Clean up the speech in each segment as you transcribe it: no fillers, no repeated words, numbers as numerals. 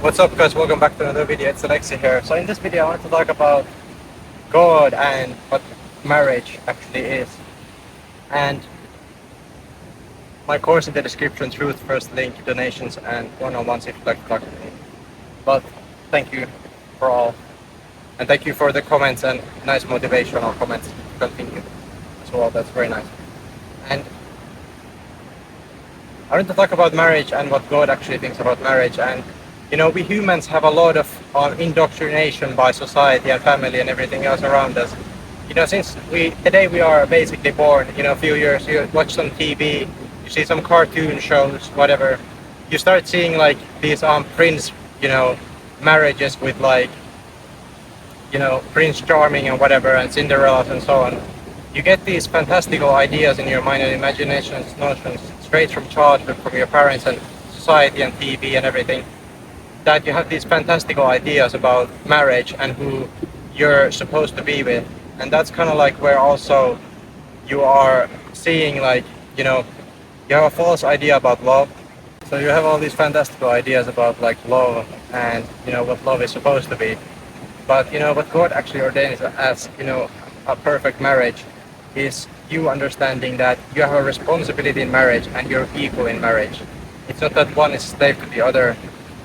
What's up guys, welcome back to another video. It's Alexi here. So in this video I want to talk about God and what marriage actually is. And my course in the description, truth, first link, donations and one-on-ones if you'd like to talk to me. But thank you for all. And thank you for the comments and nice motivational comments to continue as well. That's very nice. And I want to talk about marriage and what God actually thinks about marriage. And we humans have a lot of indoctrination by society and family and everything else around us. Since today we are basically born, a few years, you watch some TV, you see some cartoon shows, whatever. You start seeing like these prince, marriages with like, Prince Charming and whatever, and Cinderella's and so on. You get these fantastical ideas in your mind and imaginations, notions, straight from childhood, from your parents and society and TV and everything, that you have these fantastical ideas about marriage and who you're supposed to be with. And that's kind of like where also you are seeing like, you have a false idea about love. So you have all these fantastical ideas about like love and, what love is supposed to be. But, what God actually ordains as, a perfect marriage is you understanding that you have a responsibility in marriage and you're equal in marriage. It's not that one is slave to the other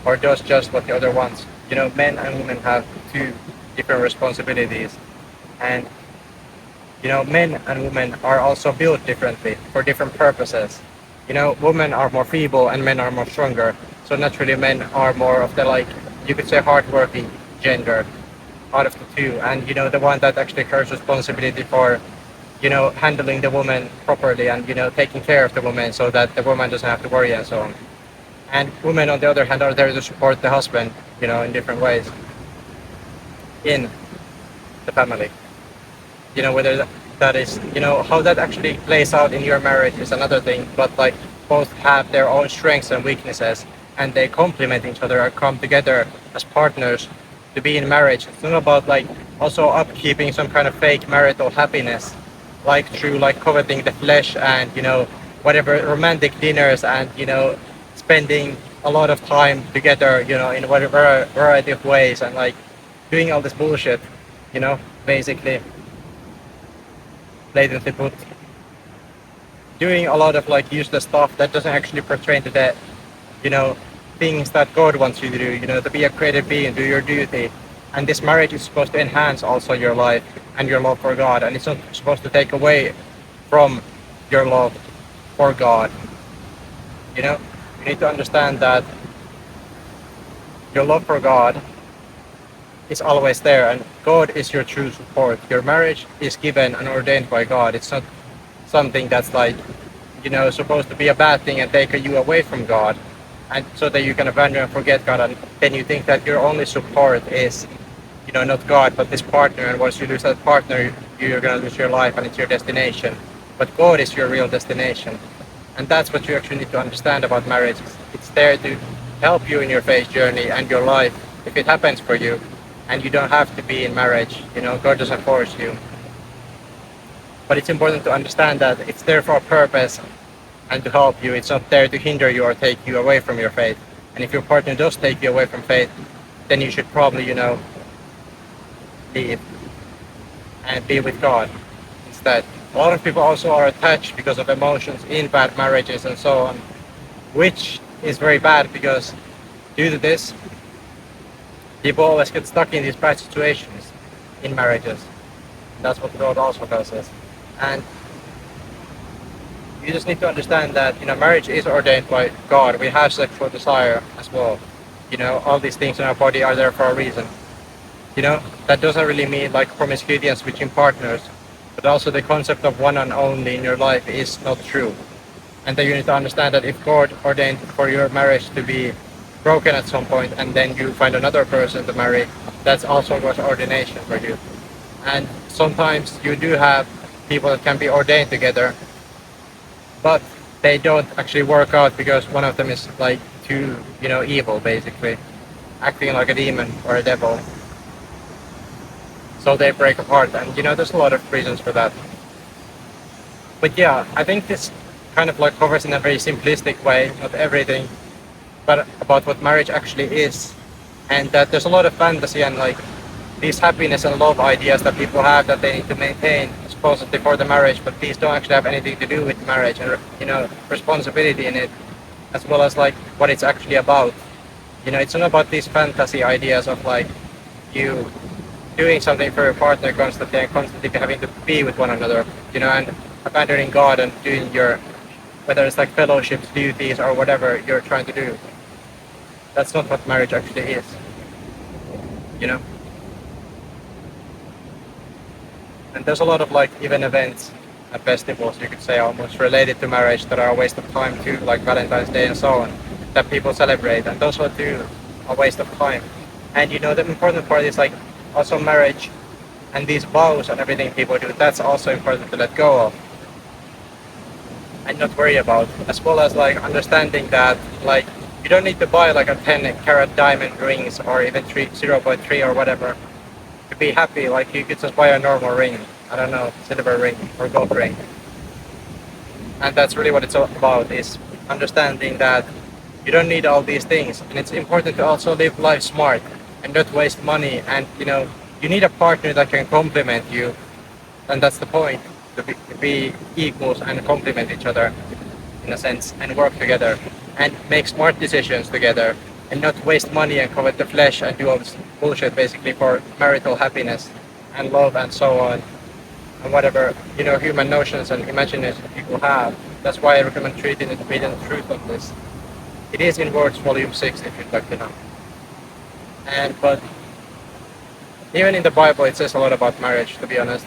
or does just what the other wants. Men and women have two different responsibilities. And, men and women are also built differently for different purposes. Women are more feeble and men are more stronger. So naturally men are more of the like, you could say hardworking gender out of the two. And, the one that actually carries responsibility for, handling the woman properly and, taking care of the woman so that the woman doesn't have to worry and so on. And women, on the other hand, are there to support the husband, in different ways in the family. Whether that is, how that actually plays out in your marriage is another thing, but like both have their own strengths and weaknesses and they complement each other and come together as partners to be in marriage. It's not about like also upkeeping some kind of fake marital happiness, like through like coveting the flesh and, whatever romantic dinners and, spending a lot of time together, in whatever variety of ways and like doing all this bullshit, basically, blatantly put, doing a lot of like useless stuff that doesn't actually pertain to the, things that God wants you to do, to be a creative being, do your duty. And this marriage is supposed to enhance also your life and your love for God, and it's not supposed to take away from your love for God. You need to understand that your love for God is always there and God is your true support. Your marriage is given and ordained by God. It's not something that's like, supposed to be a bad thing and take you away from God, and so that you can abandon and forget God, and then you think that your only support is, not God, but this partner, and once you lose that partner, you're going to lose your life and it's your destination. But God is your real destination. And that's what you actually need to understand about marriage. It's there to help you in your faith journey and your life if it happens for you. And you don't have to be in marriage. God doesn't force you. But it's important to understand that it's there for a purpose and to help you. It's not there to hinder you or take you away from your faith. And if your partner does take you away from faith, then you should probably, leave and be with God instead. A lot of people also are attached because of emotions in bad marriages and so on, which is very bad because due to this, people always get stuck in these bad situations in marriages. That's what God also tells us. And you just need to understand that, marriage is ordained by God. We have sexual desire as well. All these things in our body are there for a reason. That doesn't really mean like promiscuity and switching partners, but also the concept of one and only in your life is not true. And then you need to understand that if God ordained for your marriage to be broken at some point and then you find another person to marry, that's also God's ordination for you. And sometimes you do have people that can be ordained together, but they don't actually work out because one of them is like too, evil, basically, acting like a demon or a devil. So they break apart, and there's a lot of reasons for that. But yeah, I think this kind of like covers in a very simplistic way, not everything, but about what marriage actually is and that there's a lot of fantasy and like these happiness and love ideas that people have that they need to maintain supposedly for the marriage, but these don't actually have anything to do with marriage and responsibility in it, as well as like what it's actually about. It's not about these fantasy ideas of like you doing something for your partner constantly and constantly having to be with one another, and abandoning God and doing your, whether it's like fellowships, duties, or whatever you're trying to do. That's not what marriage actually is, you know? And there's a lot of like even events and festivals, you could say, almost related to marriage that are a waste of time too, like Valentine's Day and so on, that people celebrate, and those are too a waste of time. And the important part is like also marriage and these vows and everything people do, that's also important to let go of and not worry about, as well as like understanding that like you don't need to buy like a 10-carat diamond rings or even 0.3 or whatever to be happy. Like you could just buy a normal ring, I don't know, silver ring or gold ring. And that's really what it's all about, is understanding that you don't need all these things, and it's important to also live life smart and not waste money. And you need a partner that can complement you, and that's the point, to be equals and complement each other in a sense, and work together and make smart decisions together, and not waste money and covet the flesh and do all this bullshit basically for marital happiness and love and so on, and whatever human notions and imaginations people have. That's why I recommend reading the truth on this. It is in Words Volume 6 if you'd like to know. But even in the Bible it says a lot about marriage, to be honest,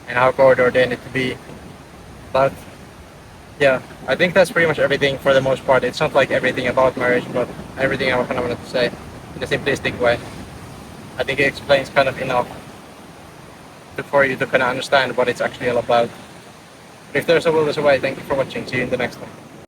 and how God ordained it to be. But yeah, I think that's pretty much everything for the most part. It's not like everything about marriage, but everything I kind of wanted to say in a simplistic way. I think it explains kind of enough for you to kind of understand what it's actually all about. But if there's a will, there's a way. Thank you for watching. See you in the next one.